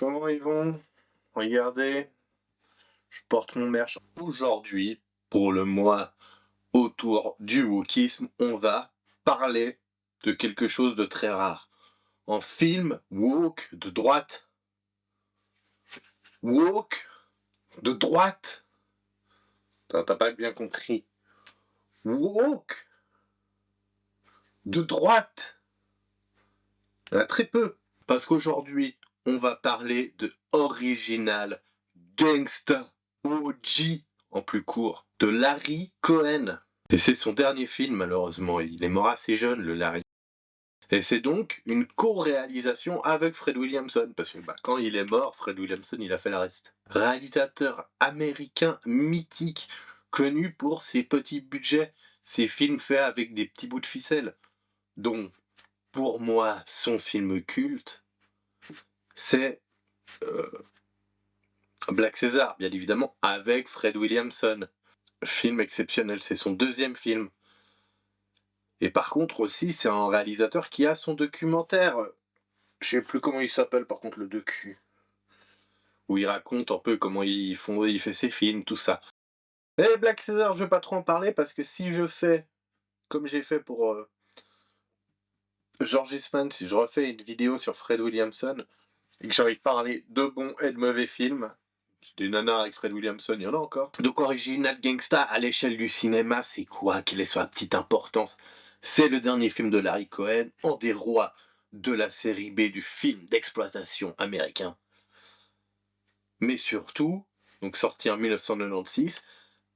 Comment ils vont? Regardez, je porte mon merch. Aujourd'hui, pour le mois autour du wokisme, on va parler de quelque chose de très rare. En film woke de droite. Woke de droite. T'as pas bien compris. Woke de droite. Il y en a très peu. Parce qu'aujourd'hui, on va parler de Original Gangsta, OG en plus court, de Larry Cohen. Et c'est son dernier film, malheureusement. Il est mort assez jeune, le Larry. Et c'est donc une co-réalisation avec Fred Williamson, parce que quand il est mort, Fred Williamson, il a fait le reste. Réalisateur américain mythique, connu pour ses petits budgets, ses films faits avec des petits bouts de ficelle, dont, pour moi, son film culte, c'est Black César, bien évidemment, avec Fred Williamson. Film exceptionnel, c'est son deuxième film. Et par contre aussi, c'est un réalisateur qui a son documentaire. Je sais plus comment il s'appelle par contre le docu. Où il raconte un peu comment il fait ses films, tout ça. Et Black César, je vais pas trop en parler parce que si je fais, comme j'ai fait pour George Eastman, si je refais une vidéo sur Fred Williamson, et que j'ai envie de parler de bons et de mauvais films, des nanars avec Fred Williamson, il y en a encore. Donc Original Gangsta, à l'échelle du cinéma, c'est quoi? Quelle est sa petite importance? C'est le dernier film de Larry Cohen, un des rois de la série B du film d'exploitation américain. Mais surtout, donc sorti en 1996,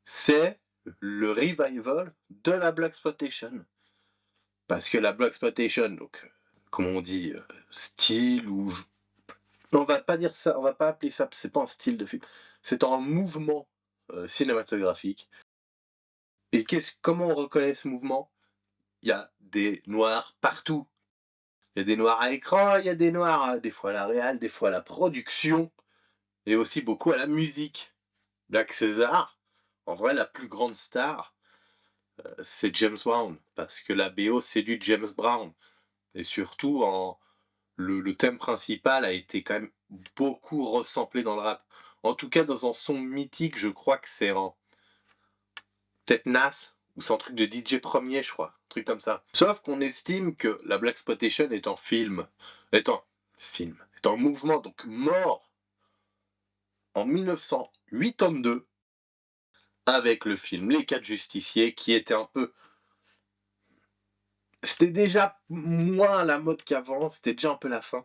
c'est le revival de la Blaxploitation. Parce que la Blaxploitation, donc, comment on dit, style ou... On va pas dire ça, on va pas appeler ça, c'est pas un style de film, c'est un mouvement cinématographique. Et comment on reconnaît ce mouvement? Il y a des noirs partout. Il y a des noirs à l'écran, il y a des noirs des fois à la réal, des fois à la production, et aussi beaucoup à la musique. Black César, en vrai la plus grande star, c'est James Brown, parce que la BO c'est du James Brown. Et surtout, le thème principal a été quand même beaucoup resamplé dans le rap. En tout cas, dans un son mythique, je crois que c'est peut-être Nas, ou c'est un truc de DJ Premier, je crois, un truc comme ça. Sauf qu'on estime que la Blaxploitation est un mouvement donc mort en 1982 avec le film Les 4 Justiciers, qui était un peu... C'était déjà moins à la mode qu'avant, c'était déjà un peu la fin.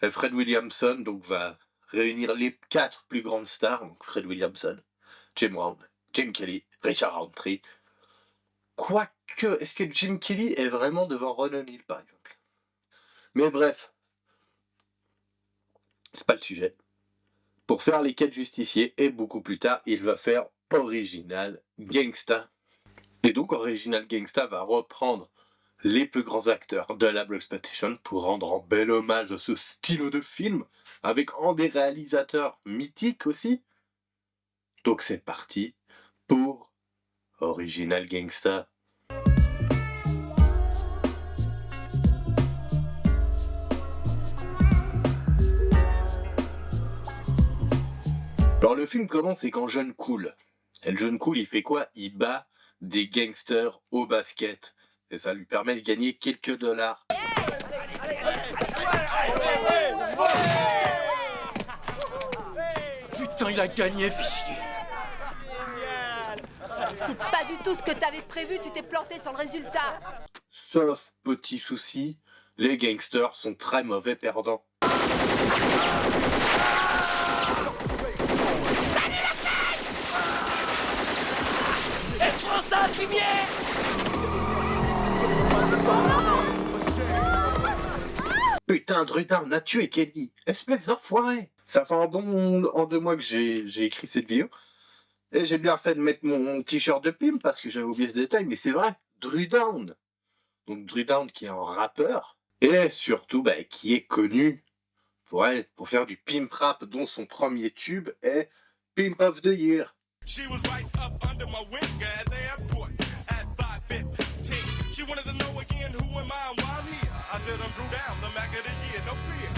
Et Fred Williamson donc va réunir les 4 plus grandes stars, donc Fred Williamson, Jim Brown, Jim Kelly, Richard Roundtree. Quoique, est-ce que Jim Kelly est vraiment devant Ron O'Neal, par exemple? Mais bref, c'est pas le sujet. Pour faire les 4 justiciers, et beaucoup plus tard, il va faire Original Gangsta. Et donc Original Gangsta va reprendre les plus grands acteurs de la Blaxploitation pour rendre un bel hommage à ce style de film, avec un des réalisateurs mythiques aussi. Donc c'est parti pour Original Gangsta. Alors le film commence avec un jeune cool. Et le jeune cool, il fait quoi? Il bat des gangsters au basket. Et ça lui permet de gagner quelques dollars. Putain, il a gagné, fichier! C'est pas du tout ce que t'avais prévu, tu t'es planté sur le résultat. Sauf petit souci, les gangsters sont très mauvais perdants. Putain, Drudin, on a tué Kelly, espèce d'enfoiré. Ça fait un bon en 2 mois que j'ai écrit cette vidéo. Et j'ai bien fait de mettre mon t-shirt de Pim parce que j'avais oublié ce détail, mais c'est vrai, Drudown. Donc Drudown qui est un rappeur, et surtout qui est connu pour faire du pimp rap, dont son premier tube est Pimp of the Year. She was right up under my wing at the airport at 5:15. She wanted to know again who am I and why I'm here. I said I'm Drew Down, the Mac of the Year, no fear.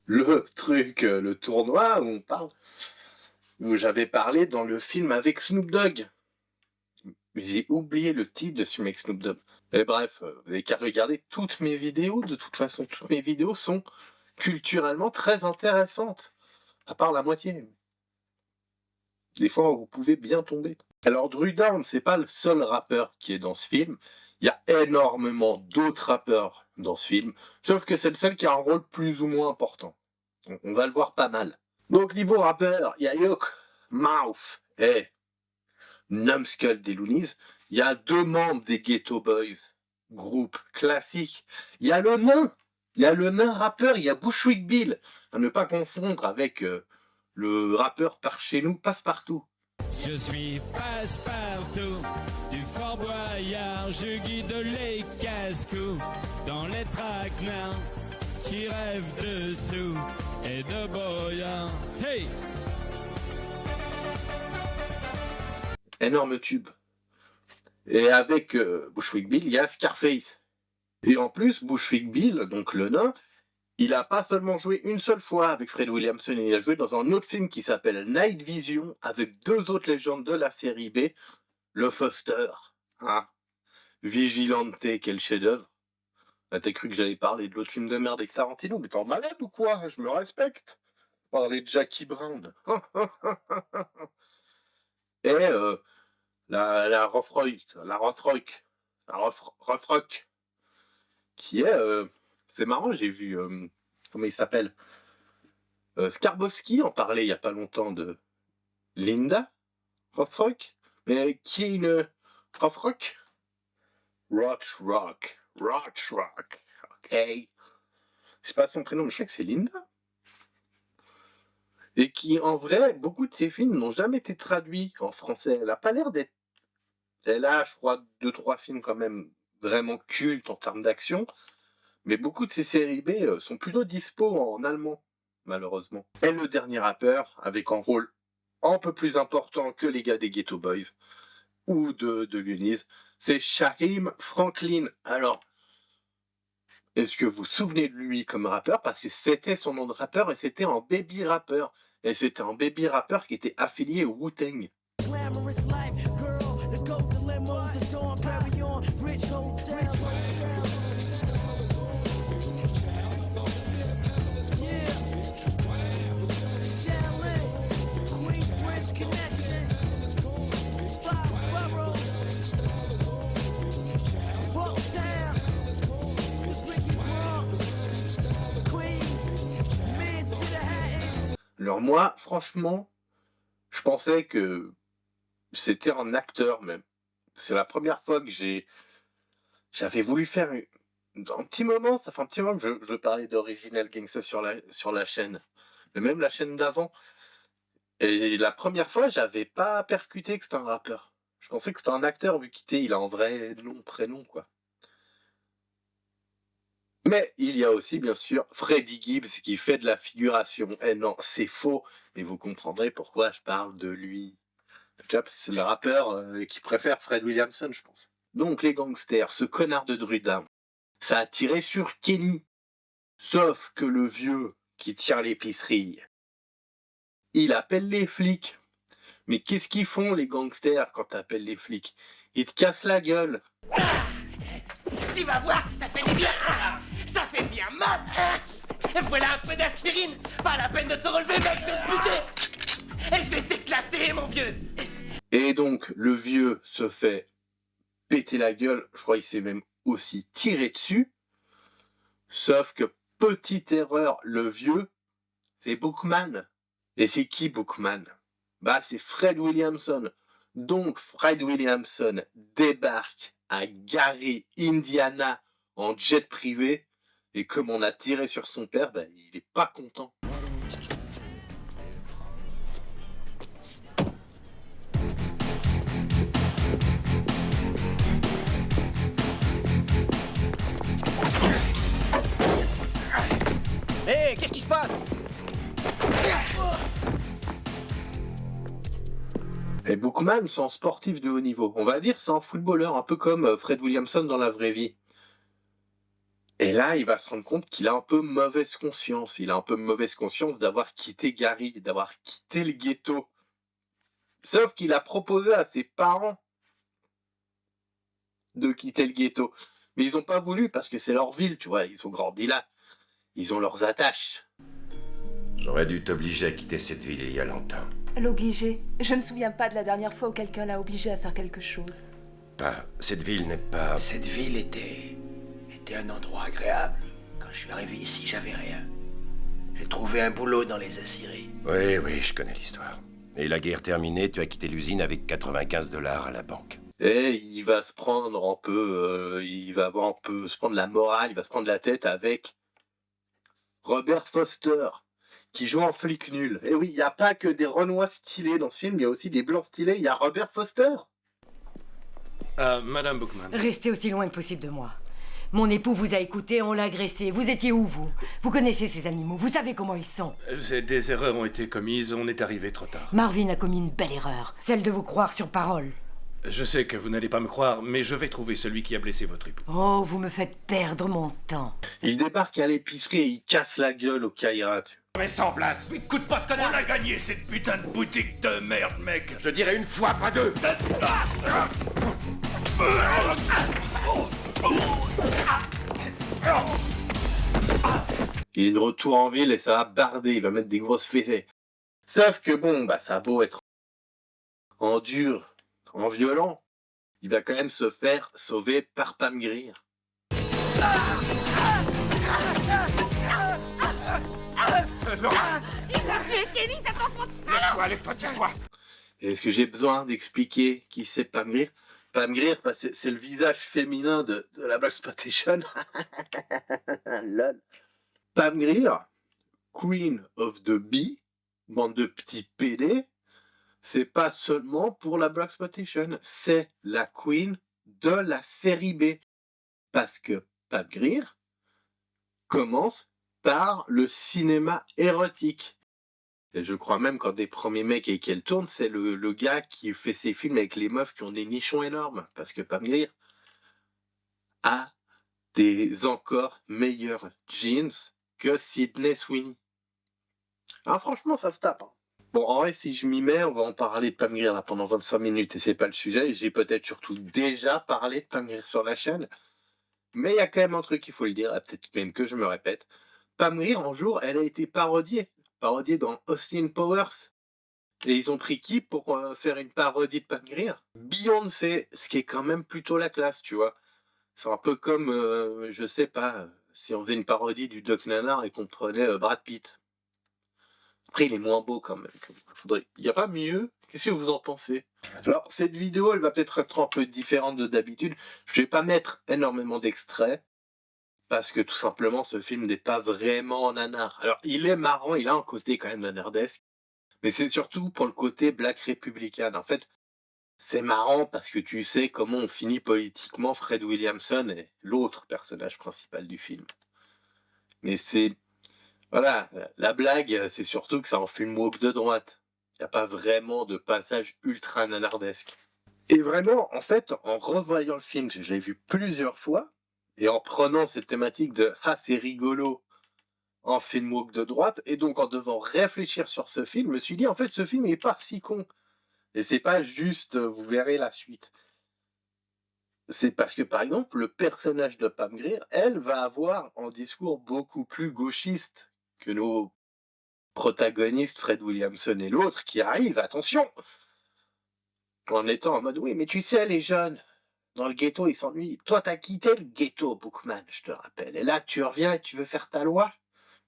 Le truc, le tournoi où j'avais parlé dans le film avec Snoop Dogg. J'ai oublié le titre de ce film avec Snoop Dogg. Et bref, vous n'avez qu'à regarder toutes mes vidéos. De toute façon, toutes mes vidéos sont culturellement très intéressantes. À part la moitié. Des fois, vous pouvez bien tomber. Alors, Dru Down, c'est pas le seul rappeur qui est dans ce film. Il y a énormément d'autres rappeurs dans ce film. Sauf que c'est le seul qui a un rôle plus ou moins important. On va le voir pas mal. Donc, niveau rappeur, il y a Yok, Mouth et Numskull des Loonies. Il y a 2 membres des Ghetto Boys, groupe classique. Il y a le nain rappeur, il y a Bushwick Bill. À ne pas confondre avec le rappeur par chez nous, Passepartout. Je suis Passepartout, du Fort Boyard, je guide les casse-cou dans les traquenards qui rêvent de sous et de boyards. Hey! Énorme tube. Et avec Bushwick Bill, il y a Scarface. Et en plus, Bushwick Bill, donc le nain, il a pas seulement joué une seule fois avec Fred Williamson, il a joué dans un autre film qui s'appelle Night Vision, avec 2 autres légendes de la série B, le Foster, hein, Vigilante, quel chef-d'œuvre. Ah, t'as cru que j'allais parler de l'autre film de merde avec Tarantino, mais t'es en malade ou quoi? Je me respecte. Parler de Jackie Brown. Et la Rough Rock, qui est, c'est marrant, j'ai vu, comment il s'appelle, Skarbowski en parlait il y a pas longtemps de Linda Rothrock, mais qui est une Rothrock? Rothrock, ok. Je sais pas son prénom, mais je sais que c'est Linda. Et qui, en vrai, beaucoup de ses films n'ont jamais été traduits en français. Elle a pas l'air d'être... Elle a, je crois, 2-3 films quand même vraiment cultes en termes d'action, mais beaucoup de ces séries B sont plutôt dispo en allemand, malheureusement. Et le dernier rappeur, avec un rôle un peu plus important que les gars des Ghetto Boys, ou de Loonies, c'est Shaheem Franklin. Alors, est-ce que vous vous souvenez de lui comme rappeur? Parce que c'était son nom de rappeur et c'était un baby rappeur. Et c'était un baby rappeur qui était affilié au Wu-Tang. Alors moi, franchement, je pensais que c'était un acteur même. C'est la première fois que j'avais voulu faire un petit moment, ça fait un petit moment que je parlais d'Original Gangsta sur la chaîne, mais même la chaîne d'avant. Et la première fois, j'avais pas percuté que c'était un rappeur. Je pensais que c'était un acteur vu qu'il a un vrai nom, prénom, quoi. Mais il y a aussi, bien sûr, Freddie Gibbs qui fait de la figuration. Et non, c'est faux, mais vous comprendrez pourquoi je parle de lui. C'est le rappeur qui préfère Fred Williamson, je pense. Donc les gangsters, ce connard de Dru Down, ça a tiré sur Kenny. Sauf que le vieux qui tient l'épicerie, il appelle les flics. Mais qu'est-ce qu'ils font les gangsters quand t'appelles les flics? Ils te cassent la gueule. Tu vas voir si ça fait du bien. Ça fait bien mal. Voilà un peu d'aspirine. Pas la peine de te relever, mec, je vais te buter. Et je vais t'éclater, mon vieux. Et donc, le vieux se fait péter la gueule. Je crois qu'il se fait même aussi tirer dessus. Sauf que, petite erreur, le vieux, c'est Bookman. Et c'est qui Bookman? Bah, c'est Fred Williamson. Donc, Fred Williamson débarque à Gary, Indiana, en jet privé. Et comme on a tiré sur son père, bah, il est pas content. Hé, qu'est-ce qui se passe? Et Bookman, c'est un sportif de haut niveau. On va dire c'est un footballeur, un peu comme Fred Williamson dans la vraie vie. Et là, il va se rendre compte qu'il a un peu mauvaise conscience. Il a un peu mauvaise conscience d'avoir quitté Gary, d'avoir quitté le ghetto. Sauf qu'il a proposé à ses parents de quitter le ghetto. Mais ils n'ont pas voulu parce que c'est leur ville, tu vois. Ils ont grandi là. Ils ont leurs attaches. J'aurais dû t'obliger à quitter cette ville il y a longtemps. L'obliger. Je me souviens pas de la dernière fois où quelqu'un l'a obligé à faire quelque chose. Cette ville n'est pas... Cette ville était un endroit agréable. Quand je suis arrivé ici, j'avais rien. J'ai trouvé un boulot dans les aciéries. Oui, je connais l'histoire. Et la guerre terminée, tu as quitté l'usine avec 95 $ à la banque. Et il va se prendre un peu... il va avoir un peu... se prendre la morale, il va se prendre la tête avec Robert Foster, qui joue en flic nul. Et oui, il n'y a pas que des Renois stylés dans ce film, il y a aussi des Blancs stylés. Il y a Robert Foster. Madame Bookman. Restez aussi loin que possible de moi. Mon époux vous a écouté, on l'a agressé. Vous étiez où, vous? Vous connaissez ces animaux, vous savez comment ils sont. Des erreurs ont été commises, on est arrivé trop tard. Marvin a commis une belle erreur, celle de vous croire sur parole. Je sais que vous n'allez pas me croire, mais je vais trouver celui qui a blessé votre époux. Oh, vous me faites perdre mon temps. Il débarque à l'épicerie et il casse la gueule au Kaira. Mais sans place. Écoute pas ce connard. On a gagné cette putain de boutique de merde, mec. Je dirais une fois, pas deux. Il est de retour en ville et ça va barder, il va mettre des grosses fessées. Sauf que bon, ça a beau être en dur, en violent, il va quand même se faire sauver par Pam Grier. Il a tué Kenny, cet enfant de salope! Lève-toi, tire-toi. Et est-ce que j'ai besoin d'expliquer qui c'est Pam Grier? Pam Grier, c'est le visage féminin de la Blaxploitation. Lol. Pam Grier, Queen of the Bee, bande de petits PD, c'est pas seulement pour la Blaxploitation, c'est la Queen de la série B. Parce que Pam Grier commence par le cinéma érotique. Et je crois même qu'un des premiers mecs avec qui elle tourne, c'est le gars qui fait ses films avec les meufs qui ont des nichons énormes. Parce que Pam Grier a des encore meilleurs jeans que Sydney Sweeney. Alors franchement, ça se tape. Hein. Bon, en vrai, si je m'y mets, on va en parler de Pam Grier là pendant 25 minutes et c'est pas le sujet. J'ai peut-être surtout déjà parlé de Pam Grier sur la chaîne. Mais il y a quand même un truc qu'il faut le dire, et peut-être même que je me répète. Pam Grier, un jour, elle a été parodiée dans Austin Powers. Et ils ont pris qui pour faire une parodie de Pam Grier? Beyoncé, ce qui est quand même plutôt la classe, tu vois. C'est un peu comme, je sais pas, si on faisait une parodie du Doc Nanar et qu'on prenait Brad Pitt. Après, il est moins beau quand même. Il n'y a pas mieux? Qu'est-ce que vous en pensez? Alors, cette vidéo, elle va peut-être être un peu différente de d'habitude. Je vais pas mettre énormément d'extraits. Parce que tout simplement, ce film n'est pas vraiment nanar. Alors, il est marrant, il a un côté quand même nanardesque. Mais c'est surtout pour le côté Black Republican. En fait, c'est marrant parce que tu sais comment on finit politiquement Fred Williamson et l'autre personnage principal du film. Mais c'est... Voilà, la blague, c'est surtout que c'est un film woke de droite. Il n'y a pas vraiment de passage ultra nanardesque. Et vraiment, en fait, en revoyant le film, que je l'ai vu plusieurs fois, et en prenant cette thématique de « Ah, c'est rigolo » en film woke de droite, et donc en devant réfléchir sur ce film, je me suis dit, en fait, ce film n'est pas si con. Et c'est pas juste, vous verrez la suite. C'est parce que, par exemple, le personnage de Pam Grier, elle va avoir un discours beaucoup plus gauchiste que nos protagonistes, Fred Williamson et l'autre, qui arrivent, attention, en étant en mode, oui, mais tu sais, les jeunes, dans le ghetto, ils s'ennuient. Toi, t'as quitté le ghetto, Bookman, je te rappelle. Et là, tu reviens et tu veux faire ta loi.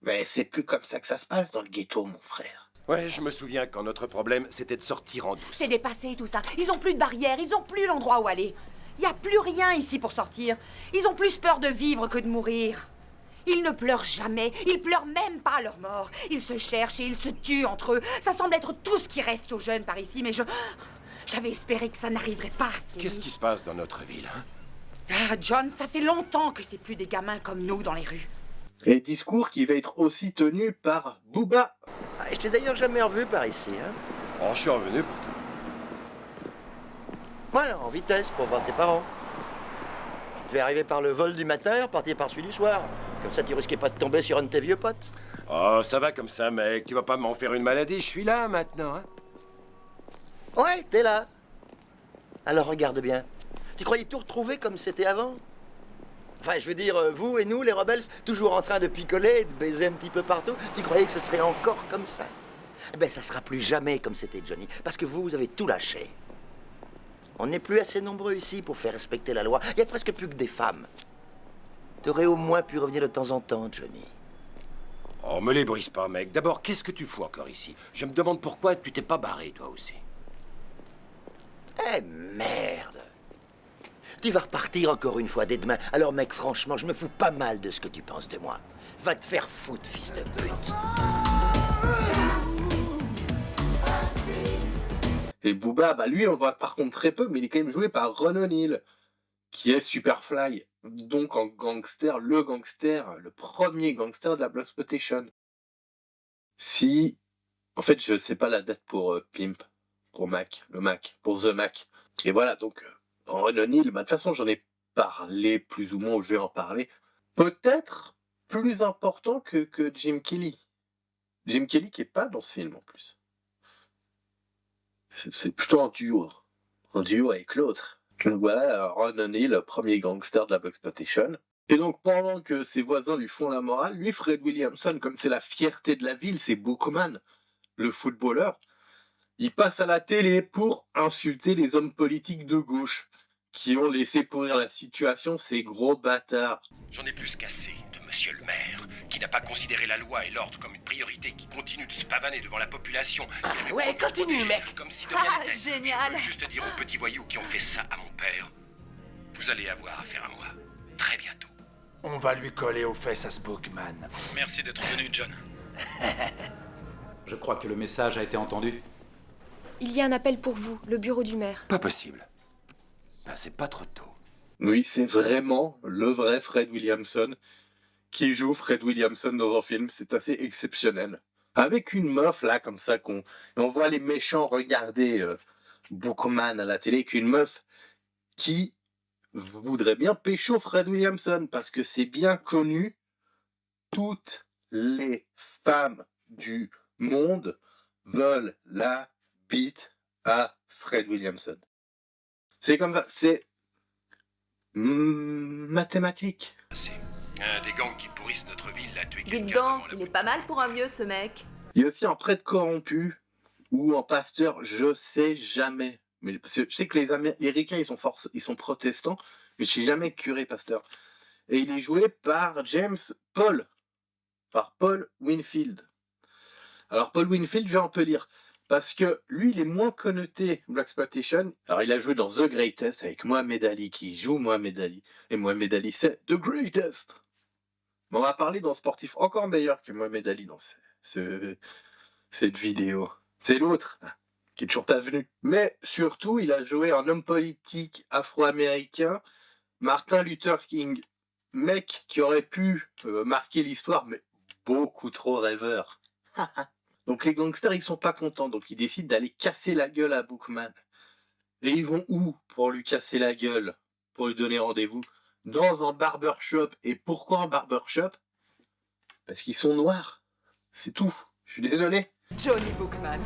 Mais c'est plus comme ça que ça se passe dans le ghetto, mon frère. Ouais, je me souviens quand notre problème, c'était de sortir en douce. C'est dépassé tout ça. Ils ont plus de barrières, ils ont plus l'endroit où aller. Il y a plus rien ici pour sortir. Ils ont plus peur de vivre que de mourir. Ils ne pleurent jamais, ils pleurent même pas leur mort. Ils se cherchent et ils se tuent entre eux. Ça semble être tout ce qui reste aux jeunes par ici, mais j'avais espéré que ça n'arriverait pas. Qu'est-ce qui se passe dans notre ville, hein? Ah, John, ça fait longtemps que c'est plus des gamins comme nous dans les rues. Et discours qui va être aussi tenu par Booba. Je t'ai d'ailleurs jamais revu par ici, hein. Oh, je suis revenu pour toi. Voilà, en vitesse pour voir tes parents. devais arriver par le vol du matin et repartir par celui du soir. Comme ça, tu risquais pas de tomber sur un de tes vieux potes. Oh, ça va comme ça, mec. Tu vas pas m'en faire une maladie. Je suis là maintenant, hein. Ouais, t'es là. Alors regarde bien. Tu croyais tout retrouver comme c'était avant? Enfin, je veux dire, vous et nous, les rebelles, toujours en train de picoler et de baiser un petit peu partout, tu croyais que ce serait encore comme ça? Eh ben, ça sera plus jamais comme c'était, Johnny, parce que vous avez tout lâché. On n'est plus assez nombreux ici pour faire respecter la loi. Il y a presque plus que des femmes. T'aurais au moins pu revenir de temps en temps, Johnny. Oh, me les brise pas, mec. D'abord, qu'est-ce que tu fous encore ici? Je me demande pourquoi tu t'es pas barré, toi aussi. Eh merde! Tu vas repartir encore une fois dès demain. Alors mec, franchement, je me fous pas mal de ce que tu penses de moi. Va te faire foutre, fils de pute. Et Booba, bah lui, on voit par contre très peu, mais il est quand même joué par Ron O'Neal, qui est Superfly. Donc en gangster, le premier gangster de la Blaxploitation. Si... En fait, je sais pas la date pour Pimp, pour Mac, pour The Mac. Et voilà, donc... Ron O'Neal, bah, de toute façon, j'en ai parlé plus ou moins, ou je vais en parler. Peut-être plus important que Jim Kelly. Jim Kelly qui est pas dans ce film en plus. C'est plutôt un duo avec l'autre. Donc voilà, Ron O'Neal, premier gangster de la Blaxploitation. Et donc pendant que ses voisins lui font la morale, lui, Fred Williamson, comme c'est la fierté de la ville, c'est Bookman, le footballeur, il passe à la télé pour insulter les hommes politiques de gauche qui ont laissé pourrir la situation, ces gros bâtards. J'en ai plus qu'assez de monsieur le maire, qui n'a pas considéré la loi et l'ordre comme une priorité, qui continue de se pavaner devant la population. Ah ouais, continue, mec. Comme si de rien n'était. Génial. Je veux juste dire aux petits voyous qui ont fait ça à mon père, vous allez avoir affaire à moi, très bientôt. On va lui coller aux fesses à ce Bookman. Merci d'être venu, John. Je crois que le message a été entendu. Il y a un appel pour vous, le bureau du maire. Pas possible. Ben, c'est pas trop tôt. Oui, c'est vraiment le vrai Fred Williamson qui joue Fred Williamson dans un film. C'est assez exceptionnel. Avec une meuf, là, comme ça, on voit les méchants regarder Bookman à la télé, qu'une meuf qui voudrait bien pécho Fred Williamson, parce que c'est bien connu, toutes les femmes du monde veulent la bite à Fred Williamson. C'est comme ça, c'est mathématique. C'est un des gangs qui pourrissent notre ville a tué quelqu'un. Dites donc, il est pas mal pour un vieux, ce mec. Il y a aussi un prêtre corrompu ou un pasteur, je sais jamais. Mais parce que je sais que les Américains, ils sont protestants, mais je sais jamais curé pasteur. Et il est joué par Paul Winfield. Alors Paul Winfield, je vais un peu lire. Parce que lui, il est moins connoté Blaxploitation. Alors, il a joué dans The Greatest avec Mohamed Ali, qui joue Mohamed Ali. Et Mohamed Ali, c'est The Greatest. Mais on va parler d'un sportif encore meilleur que Mohamed Ali dans cette vidéo. C'est l'autre, qui est toujours pas venu. Mais surtout, il a joué un homme politique afro-américain, Martin Luther King. Mec qui aurait pu marquer l'histoire, mais beaucoup trop rêveur. Donc les gangsters, ils sont pas contents, donc ils décident d'aller casser la gueule à Bookman. Et ils vont où pour lui casser la gueule? Pour lui donner rendez-vous? Dans un barbershop. Et pourquoi un barbershop? Parce qu'ils sont noirs. C'est tout. Je suis désolé. Johnny Bookman,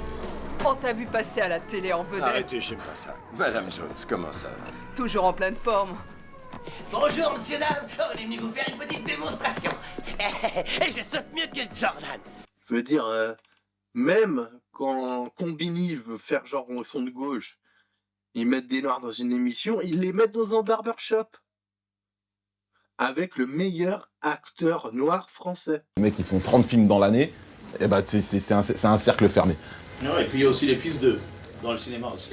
on t'a vu passer à la télé en vedette. Arrêtez, j'aime pas ça. Madame Jones, comment ça va? Toujours en pleine forme. Bonjour, monsieur, dame. On est venu vous faire une petite démonstration. Et je saute mieux que Jordan. Je veux dire, même quand Combini veut faire genre au son de gauche, ils mettent des noirs dans une émission, ils les mettent dans un barbershop. Avec le meilleur acteur noir français. Les mecs, ils font 30 films dans l'année, et bah c'est un cercle fermé. Non, et puis il y a aussi les fils d'eux, dans le cinéma aussi.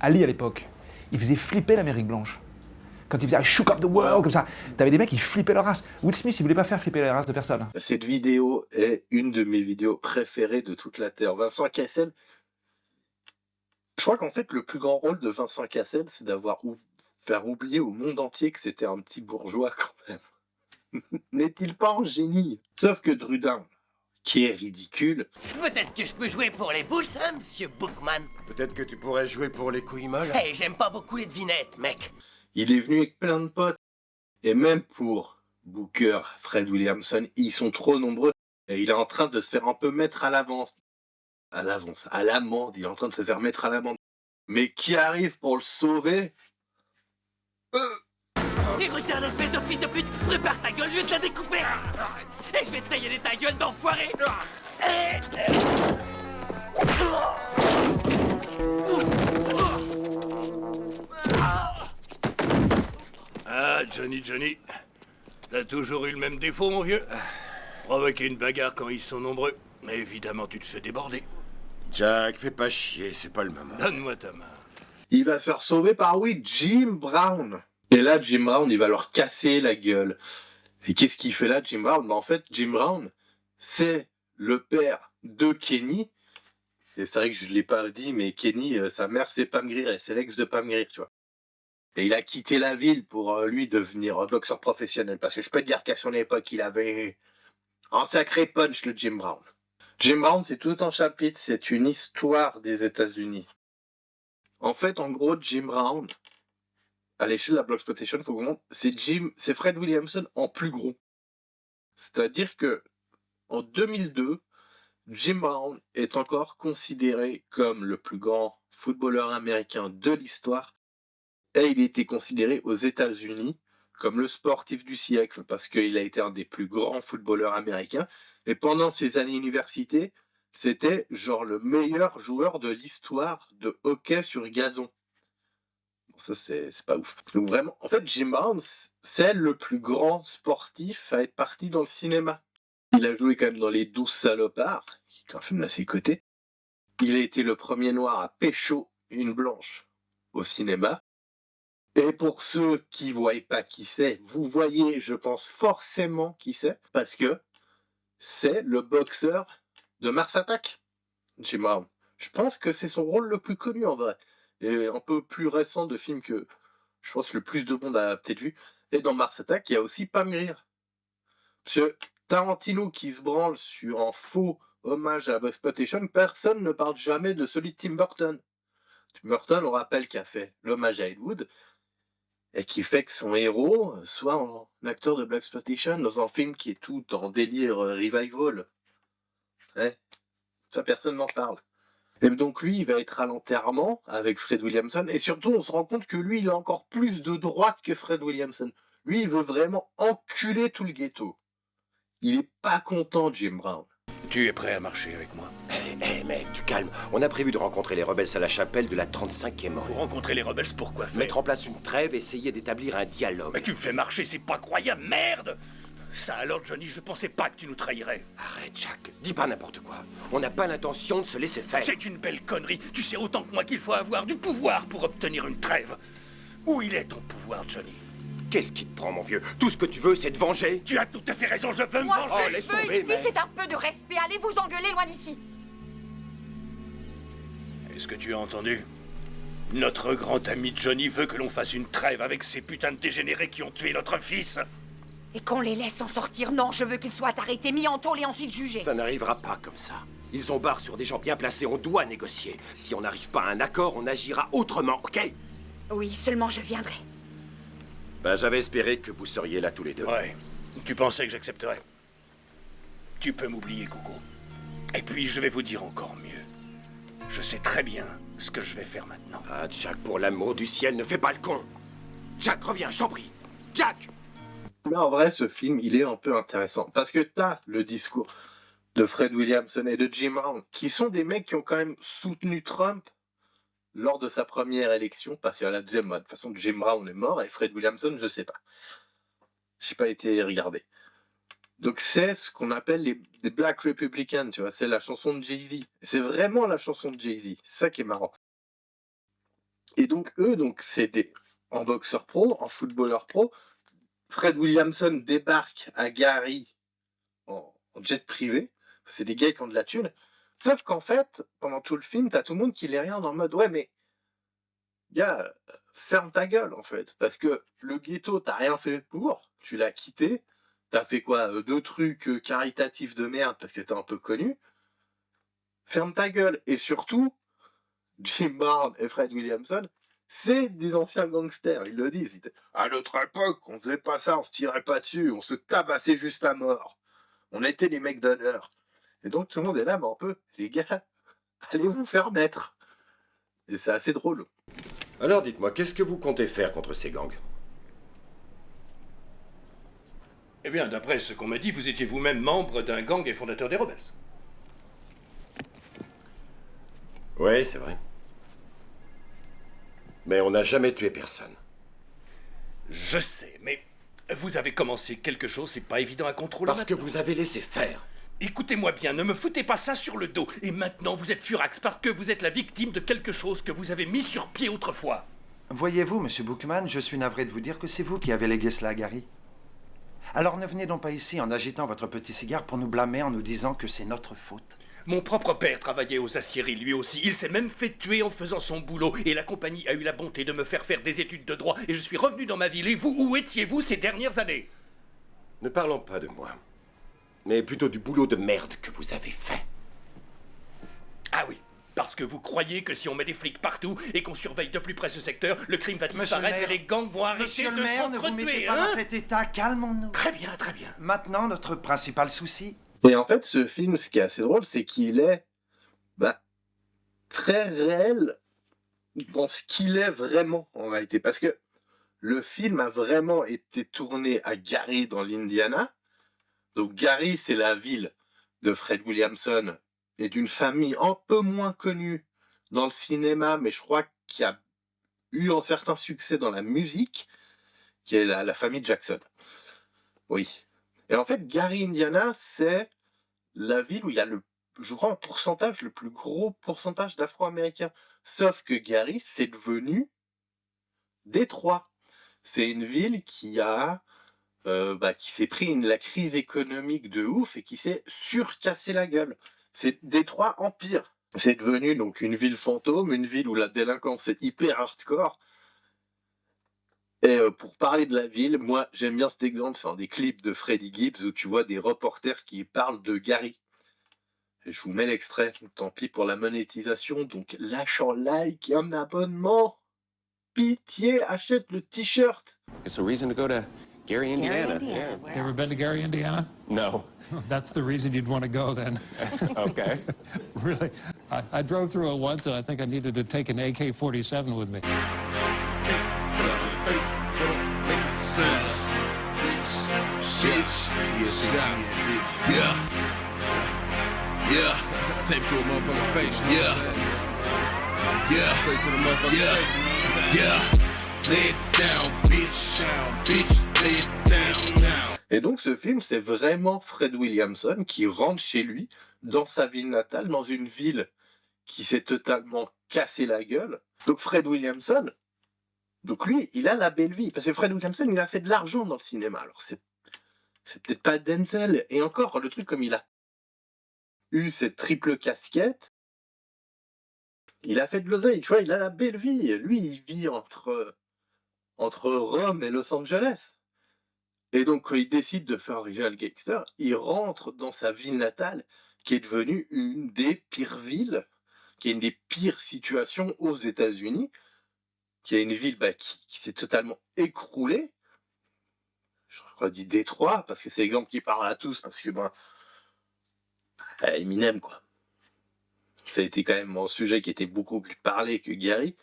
Ali, à l'époque, il faisait flipper l'Amérique blanche. Quand il faisait « I shook up the world » comme ça, t'avais des mecs qui flippaient leur race. Will Smith, il voulait pas faire flipper la race de personne. Cette vidéo est une de mes vidéos préférées de toute la Terre. Vincent Cassel, je crois qu'en fait, le plus grand rôle de Vincent Cassel, c'est d'avoir faire oublier au monde entier que c'était un petit bourgeois quand même. N'est-il pas un génie? Sauf que Drudin, qui est ridicule... Peut-être que je peux jouer pour les boules, hein, monsieur Bookman. Peut-être que tu pourrais jouer pour les couilles molles. Hey, j'aime pas beaucoup les devinettes, mec. Il est venu avec plein de potes. Et même pour Booker, Fred Williamson, ils sont trop nombreux. Et il est en train de se faire un peu mettre à l'avance. À l'amende. Il est en train de se faire mettre à l'amende. Mais qui arrive pour le sauver? Et regarde, espèce de fils de pute, prépare ta gueule, je vais te la découper. Et je vais te tailler les ta gueule d'enfoiré. Ah, Johnny, t'as toujours eu le même défaut, mon vieux. Provoquer une bagarre quand ils sont nombreux. Mais évidemment, tu te fais déborder. Jack, fais pas chier, c'est pas le moment. Donne-moi ta main. Il va se faire sauver par, oui, Jim Brown. Et là, Jim Brown, il va leur casser la gueule. Et qu'est-ce qu'il fait là, Jim Brown? En fait, Jim Brown, c'est le père de Kenny. Et c'est vrai que je ne l'ai pas dit, mais Kenny, sa mère, c'est Pam Grier. C'est l'ex de Pam Grier, tu vois. Et il a quitté la ville pour, lui, devenir boxeur professionnel. Parce que je peux te dire qu'à son époque, il avait un sacré punch, le Jim Brown. Jim Brown, c'est tout un chapitre. C'est une histoire des États-Unis. En fait, en gros, Jim Brown, à l'échelle de la Bloxploitation, faut comprendre, c'est Fred Williamson en plus gros. C'est-à-dire que en 2002, Jim Brown est encore considéré comme le plus grand footballeur américain de l'histoire, et il a été considéré aux États-Unis comme le sportif du siècle, parce qu'il a été un des plus grands footballeurs américains, et pendant ses années université, c'était genre le meilleur joueur de l'histoire de hockey sur gazon. Bon, ça, c'est pas ouf. Donc vraiment, en fait, Jim Brown, c'est le plus grand sportif à être parti dans le cinéma. Il a joué quand même dans Les 12 Salopards, qui est un film à ses côtés. Il a été le premier noir à pécho une blanche au cinéma. Et pour ceux qui ne voient pas qui c'est, vous voyez, je pense forcément qui c'est, parce que c'est le boxeur de Mars Attack, Jim Brown. Je pense que c'est son rôle le plus connu en vrai. Et un peu plus récent de film que je pense le plus de monde a peut-être vu. Et dans Mars Attack, il y a aussi Pam Grier. Parce que Tarantino qui se branle sur un faux hommage à Bloxploitation, personne ne parle jamais de celui de Tim Burton. Tim Burton, on rappelle, qu'il a fait l'hommage à Ed Wood, et qui fait que son héros soit un acteur de Bloxploitation dans un film qui est tout en délire revival. Ouais. Ça, personne n'en parle. Et donc lui, il va être à l'enterrement avec Fred Williamson, et surtout, on se rend compte que lui, il a encore plus de droite que Fred Williamson. Lui, il veut vraiment enculer tout le ghetto. Il est pas content, Jim Brown. Tu es prêt à marcher avec moi? Mec, du calme. On a prévu de rencontrer les rebelles à la chapelle de la 35e rue. Vous rencontrez les rebelles, pourquoi faire? Mettre en place une trêve, essayer d'établir un dialogue. Mais tu me fais marcher, c'est pas croyable, merde! Ça alors, Johnny, je pensais pas que tu nous trahirais. Arrête, Jack. Dis pas n'importe quoi. On n'a pas l'intention de se laisser faire. C'est une belle connerie. Tu sais autant que moi qu'il faut avoir du pouvoir pour obtenir une trêve. Où il est ton pouvoir, Johnny? Qu'est-ce qui te prend, mon vieux? Tout ce que tu veux, c'est te venger. Tu as tout à fait raison, je veux me Moi, venger. ce que je veux ici, c'est un peu de respect. Allez vous engueuler loin d'ici. Est-ce que tu as entendu? Notre grand ami Johnny veut que l'on fasse une trêve avec ces putains de dégénérés qui ont tué notre fils. Et qu'on les laisse en sortir. Non, je veux qu'ils soient arrêtés, mis en tôle et ensuite jugés. Ça n'arrivera pas comme ça. Ils ont barre sur des gens bien placés, on doit négocier. Si on n'arrive pas à un accord, on agira autrement, ok? Oui, seulement je viendrai. Ben, j'avais espéré que vous seriez là tous les deux. Ouais. Tu pensais que j'accepterais? Tu peux m'oublier, Coco. Et puis, je vais vous dire encore mieux. Je sais très bien ce que je vais faire maintenant. Ah, Jack, pour l'amour du ciel, ne fais pas le con. Jack, reviens, je t'en prie. Jack! Mais en vrai, ce film, il est un peu intéressant. Parce que t'as le discours de Fred Williamson et de Jim Brown, qui sont des mecs qui ont quand même soutenu Trump lors de sa première élection, parce qu'à la deuxième, de toute façon, Jim Brown est mort, et Fred Williamson, je sais pas. J'ai pas été regardé. Donc c'est ce qu'on appelle des Black Republicans, tu vois, c'est la chanson de Jay-Z. C'est vraiment la chanson de Jay-Z, c'est ça qui est marrant. Et donc eux, c'est en boxeur pro, en footballeur pro. Fred Williamson débarque à Gary en jet privé, c'est des gars qui ont de la thune. Sauf qu'en fait, pendant tout le film, t'as tout le monde qui les regarde en mode « Ouais, mais, gars, ferme ta gueule en fait. Parce que le ghetto, t'as rien fait pour, tu l'as quitté, t'as fait quoi, 2 trucs caritatifs de merde parce que t'es un peu connu. Ferme ta gueule. Et surtout, Jim Brown et Fred Williamson, c'est des anciens gangsters, ils le disent. Ils disent, à notre époque, on faisait pas ça, on se tirait pas dessus, on se tabassait juste à mort. On était les mecs d'honneur. Et donc tout le monde est là, mais un peu, les gars, allez vous faire mettre. Et c'est assez drôle. Alors dites-moi, qu'est-ce que vous comptez faire contre ces gangs? Eh bien, d'après ce qu'on m'a dit, vous étiez vous-même membre d'un gang et fondateur des Rebels. Oui, c'est vrai. Mais on n'a jamais tué personne. Je sais, mais vous avez commencé quelque chose, c'est pas évident à contrôler. Parce que vous avez laissé faire. Écoutez-moi bien, ne me foutez pas ça sur le dos. Et maintenant, vous êtes furax parce que vous êtes la victime de quelque chose que vous avez mis sur pied autrefois. Voyez-vous, monsieur Bookman, je suis navré de vous dire que c'est vous qui avez légué cela à Gary. Alors ne venez donc pas ici en agitant votre petit cigare pour nous blâmer en nous disant que c'est notre faute. Mon propre père travaillait aux aciéries, lui aussi. Il s'est même fait tuer en faisant son boulot. Et la compagnie a eu la bonté de me faire faire des études de droit. Et je suis revenu dans ma ville. Et vous, où étiez-vous ces dernières années? Ne parlons pas de moi, mais plutôt du boulot de merde que vous avez fait. Ah oui, parce que vous croyez que si on met des flics partout et qu'on surveille de plus près ce secteur, le crime va disparaître et les gangs vont arrêter Monsieur de le maire, ne vous mettez s'entretuer, pas hein? dans cet état, calmons-nous. Très bien, très bien. Maintenant, notre principal souci... Et en fait, ce film, ce qui est assez drôle, c'est qu'il est très réel dans ce qu'il est vraiment, en réalité. Parce que le film a vraiment été tourné à Gary, dans l'Indiana. Donc Gary, c'est la ville de Fred Williamson et d'une famille un peu moins connue dans le cinéma, mais je crois qu'il y a eu un certain succès dans la musique, qui est la famille Jackson. Oui. Et en fait, Gary, Indiana, c'est la ville où il y a je crois, le plus gros pourcentage d'Afro-Américains. Sauf que Gary, c'est devenu Détroit. C'est une ville qui s'est pris la crise économique de ouf et qui s'est surcassé la gueule. C'est Détroit Empire. C'est devenu donc une ville fantôme, une ville où la délinquance est hyper hardcore. Et pour parler de la ville, moi j'aime bien cet exemple, c'est un des clips de Freddie Gibbs où tu vois des reporters qui parlent de Gary. Et je vous mets l'extrait, tant pis pour la monétisation, donc lâche un like et un abonnement. Pitié, achète le t-shirt. It's a reason to go to Gary, Indiana. Yeah. You ever been to Gary, Indiana? No. That's the reason you'd want to go then. Okay. Really, I drove through it once and I think I needed to take an AK-47 with me. Yeah. Tape to a motherfucking face. Yeah. Straight to the motherfucking face. Yeah. Lay it down, bitch. Bitch, lay it down. Et donc ce film, c'est vraiment Fred Williamson qui rentre chez lui, dans sa ville natale, dans une ville qui s'est totalement cassé la gueule. Donc Fred Williamson, donc lui, il a la belle vie. Parce que Fred Williamson, il a fait de l'argent dans le cinéma. Alors c'est peut-être pas Denzel. Et encore, le truc, comme il a eu cette triple casquette, il a fait de l'oseille, tu vois, il a la belle vie. Lui, il vit entre Rome et Los Angeles. Et donc, quand il décide de faire Original Gangster, il rentre dans sa ville natale, qui est devenue une des pires villes, qui est une des pires situations aux États-Unis, qui est une ville qui s'est totalement écroulée. Je redis Détroit, parce que c'est l'exemple qui parle à tous, parce que, Eminem, quoi. Ça a été quand même un sujet qui était beaucoup plus parlé que Gary.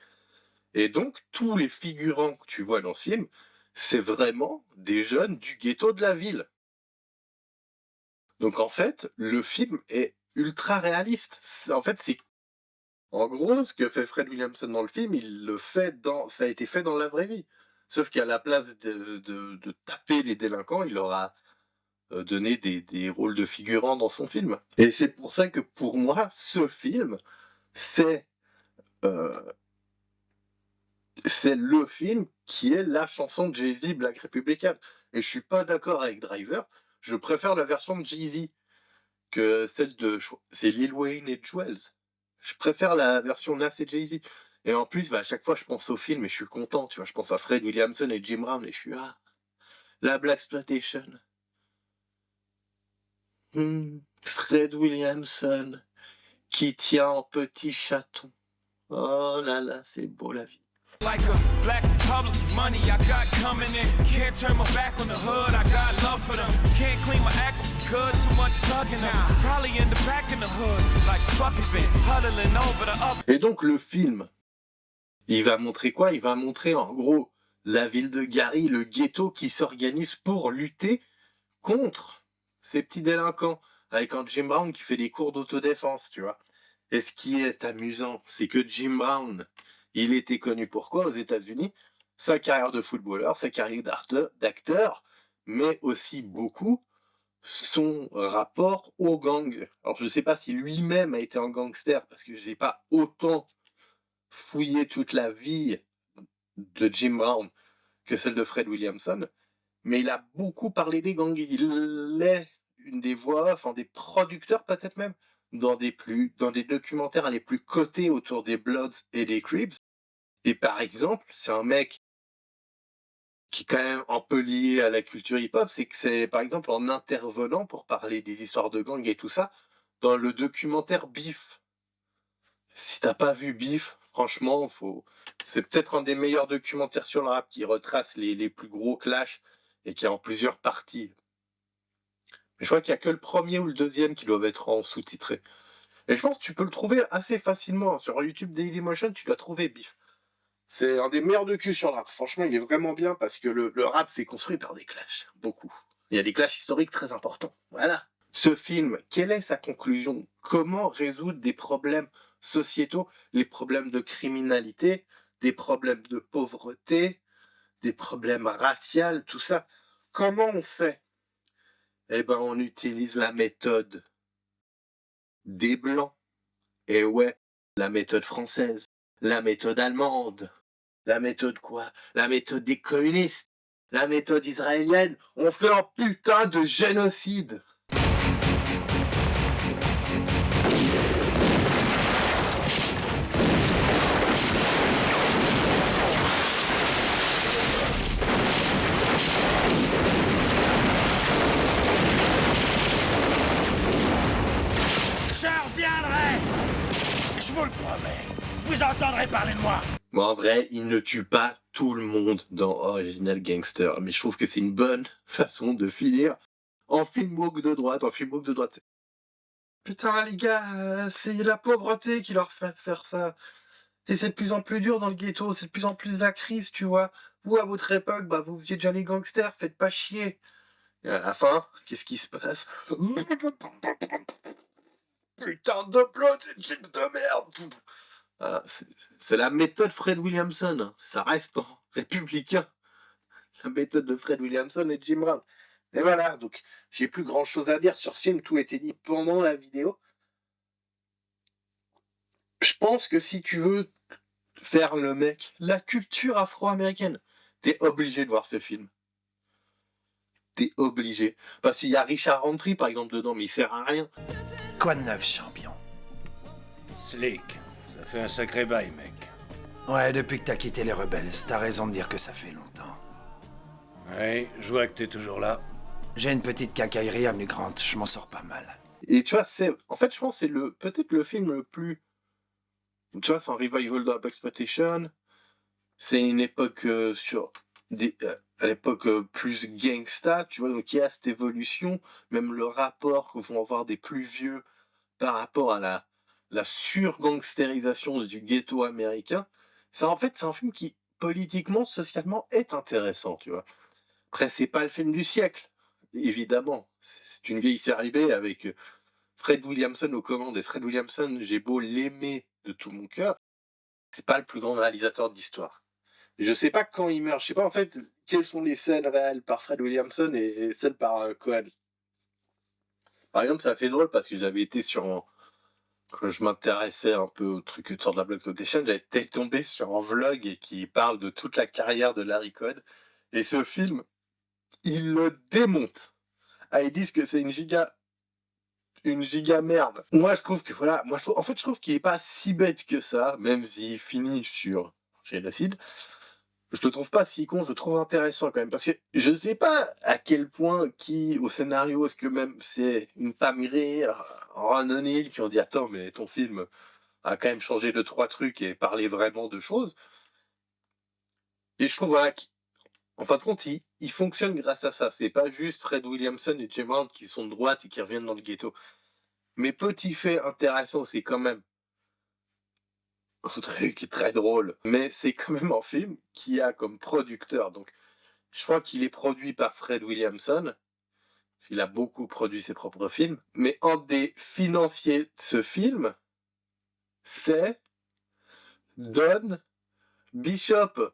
Et donc, tous les figurants que tu vois dans ce film, c'est vraiment des jeunes du ghetto de la ville. Donc en fait, le film est ultra réaliste. En gros, ce que fait Fred Williamson dans le film, ça a été fait dans la vraie vie. Sauf qu'à la place de taper les délinquants, il leur a donné des rôles de figurants dans son film. Et c'est pour ça que pour moi, ce film, c'est le film qui est la chanson de Jay-Z, Black Republican. Et je suis pas d'accord avec Driver, je préfère la version de Jay-Z que celle c'est Lil Wayne et Jewels. Je préfère la version Nas et Jay-Z. Et en plus, bah, à chaque fois, je pense au film et je suis content, tu vois. Je pense à Fred Williamson et Jim Brown et je suis la Blaxploitation. Fred Williamson qui tient en petit chaton. Oh là là, c'est beau la vie. Like a black republic, money I got coming in. Can't turn my back on the hood, I got love for them. Can't clean my act good, too much thugging them. Probably in the back in the hood, like fucking been huddling over the up. Et donc le film, il va montrer quoi? Il va montrer en gros la ville de Gary, le ghetto qui s'organise pour lutter contre ces petits délinquants. Avec un Jim Brown qui fait des cours d'autodéfense, tu vois. Et ce qui est amusant, c'est que Jim Brown, il était connu pour quoi aux États-Unis? Sa carrière de footballeur, sa carrière d'acteur, mais aussi beaucoup son rapport au gang. Alors je ne sais pas si lui-même a été un gangster, parce que je n'ai pas autant fouillé toute la vie de Jim Brown que celle de Fred Williamson, mais il a beaucoup parlé des gangs. Il est une des voix, enfin des producteurs peut-être même, dans des documentaires les plus cotés autour des Bloods et des Crips. Et par exemple, c'est un mec qui est quand même un peu lié à la culture hip-hop, c'est que c'est par exemple en intervenant pour parler des histoires de gangs et tout ça, dans le documentaire Beef. Si t'as pas vu Beef, franchement, c'est peut-être un des meilleurs documentaires sur le rap qui retrace les plus gros clashs et qui est en plusieurs parties. Mais je crois qu'il n'y a que le premier ou le deuxième qui doivent être en sous-titré. Et je pense que tu peux le trouver assez facilement. Sur YouTube Dailymotion, tu dois trouver Beef. C'est un des meilleurs docus sur le rap. Franchement, il est vraiment bien parce que le rap s'est construit par des clashs. Beaucoup. Il y a des clashs historiques très importants. Voilà. Ce film, quelle est sa conclusion? Comment résoudre des problèmes sociétaux, les problèmes de criminalité, des problèmes de pauvreté, des problèmes raciaux, tout ça? Comment on fait? Eh ben, on utilise la méthode des Blancs. Et ouais, la méthode française, la méthode allemande, la méthode quoi? La méthode des communistes, la méthode israélienne. On fait un putain de génocide. Je reviendrai. Je vous le promets. Vous entendrez parler de moi. Bon, en vrai, il ne tue pas tout le monde dans Original Gangster, mais je trouve que c'est une bonne façon de finir en film woke de droite, Putain, les gars, c'est la pauvreté qui leur fait faire ça. Et c'est de plus en plus dur dans le ghetto, c'est de plus en plus la crise, tu vois. Vous, à votre époque, bah, vous faisiez déjà les gangsters, faites pas chier. Et à la fin, qu'est-ce qui se passe? Putain de plot, c'est une film de merde. Voilà, c'est la méthode Fred Williamson. Ça reste républicain. La méthode de Fred Williamson et Jim Brown. Et voilà, donc j'ai plus grand chose à dire sur ce film. Tout était dit pendant la vidéo. Je pense que si tu veux faire le mec, la culture afro-américaine, t'es obligé de voir ce film. T'es obligé. Parce qu'il y a Richard Roundtree, par exemple, dedans, mais il sert à rien. Quoi de neuf, champion? Slick, ça fait un sacré bail, mec. Ouais, depuis que t'as quitté les Rebels, t'as raison de dire que ça fait longtemps. Ouais, je vois que t'es toujours là. J'ai une petite quincaillerie avenue Grant, je m'en sors pas mal. Et tu vois, en fait, je pense que c'est peut-être le film le plus... Tu vois, c'est un revival de la Blaxploitation. C'est une époque à l'époque plus gangsta, tu vois, donc il y a cette évolution, même le rapport que vont avoir des plus vieux par rapport à la surgangstérisation du ghetto américain. C'est un film qui, politiquement, socialement, est intéressant, tu vois. Après, c'est pas le film du siècle, évidemment. C'est une vieille série B avec Fred Williamson aux commandes. Et Fred Williamson, j'ai beau l'aimer de tout mon cœur, c'est pas le plus grand réalisateur de l'histoire. Je sais pas quand il meurt, je sais pas en fait quelles sont les scènes réelles par Fred Williamson et celles par Cohen. Par exemple, c'est assez drôle parce que j'avais été quand je m'intéressais un peu au truc autour de la Blaxploitation, j'avais été tombé sur un vlog qui parle de toute la carrière de Larry Cohen. Et ce film, il le démonte. Ils disent que c'est une giga une giga merde. Moi, je trouve que voilà, je trouve qu'il est pas si bête que ça, même s'il finit sur génocide. Je le trouve pas si con, je le trouve intéressant quand même, parce que je sais pas à quel point qui au scénario, est-ce que même c'est une Pam Grier, Ron O'Neal qui ont dit attends mais ton film a quand même changé 2-3 trucs et parlé vraiment de choses. Et je trouve voilà, en fin de compte, il fonctionne grâce à ça. C'est pas juste Fred Williamson et Jim Brown qui sont de droite et qui reviennent dans le ghetto. Mais petit fait intéressant, c'est quand même un truc qui est très drôle. Mais c'est quand même un film qui a comme producteur. Donc, je crois qu'il est produit par Fred Williamson. Il a beaucoup produit ses propres films. Mais un des financiers de ce film, c'est Don Bishop.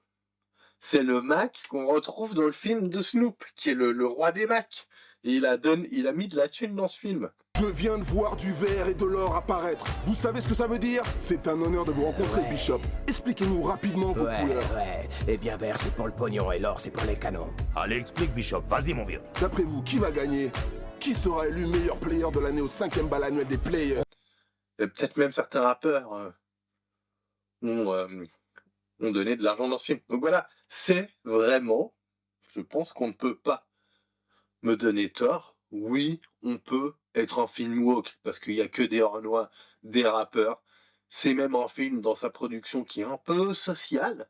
C'est le Mac qu'on retrouve dans le film de Snoop, qui est le roi des Macs. Et il a mis de la thune dans ce film. Je viens de voir du verre et de l'or apparaître. Vous savez ce que ça veut dire? C'est un honneur de vous rencontrer, Bishop. Expliquez-nous rapidement vos couleurs. Ouais. Eh bien, vert, c'est pour le pognon et l'or, c'est pour les canons. Allez, explique, Bishop. Vas-y, mon vieux. D'après vous, qui va gagner? Qui sera élu meilleur player de l'année au 5e bal annuel des players? Peut-être même certains rappeurs ont donné de l'argent dans ce film. Donc voilà, c'est vraiment, je pense qu'on ne peut pas me donner tort. Oui, on peut être un film woke, parce qu'il n'y a que des Renois, des rappeurs. C'est même un film dans sa production qui est un peu social,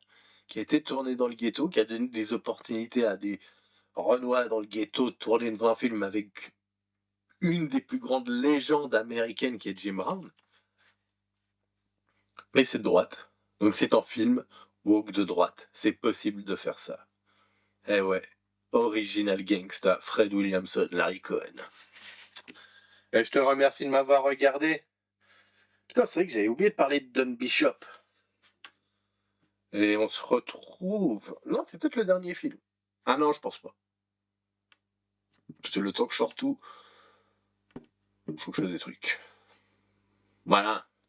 qui a été tourné dans le ghetto, qui a donné des opportunités à des Renois dans le ghetto de tourner dans un film avec une des plus grandes légendes américaines qui est Jim Brown. Mais c'est de droite. Donc c'est un film woke de droite. C'est possible de faire ça. Eh ouais. Original Gangsta, Fred Williamson, Larry Cohen. Et je te remercie de m'avoir regardé. Putain, c'est vrai que j'avais oublié de parler de Don Bishop. Et on se retrouve... Non, c'est peut-être le dernier film. Ah non, je pense pas. C'est le temps que je sors tout. Il faut que je fasse des trucs. Voilà.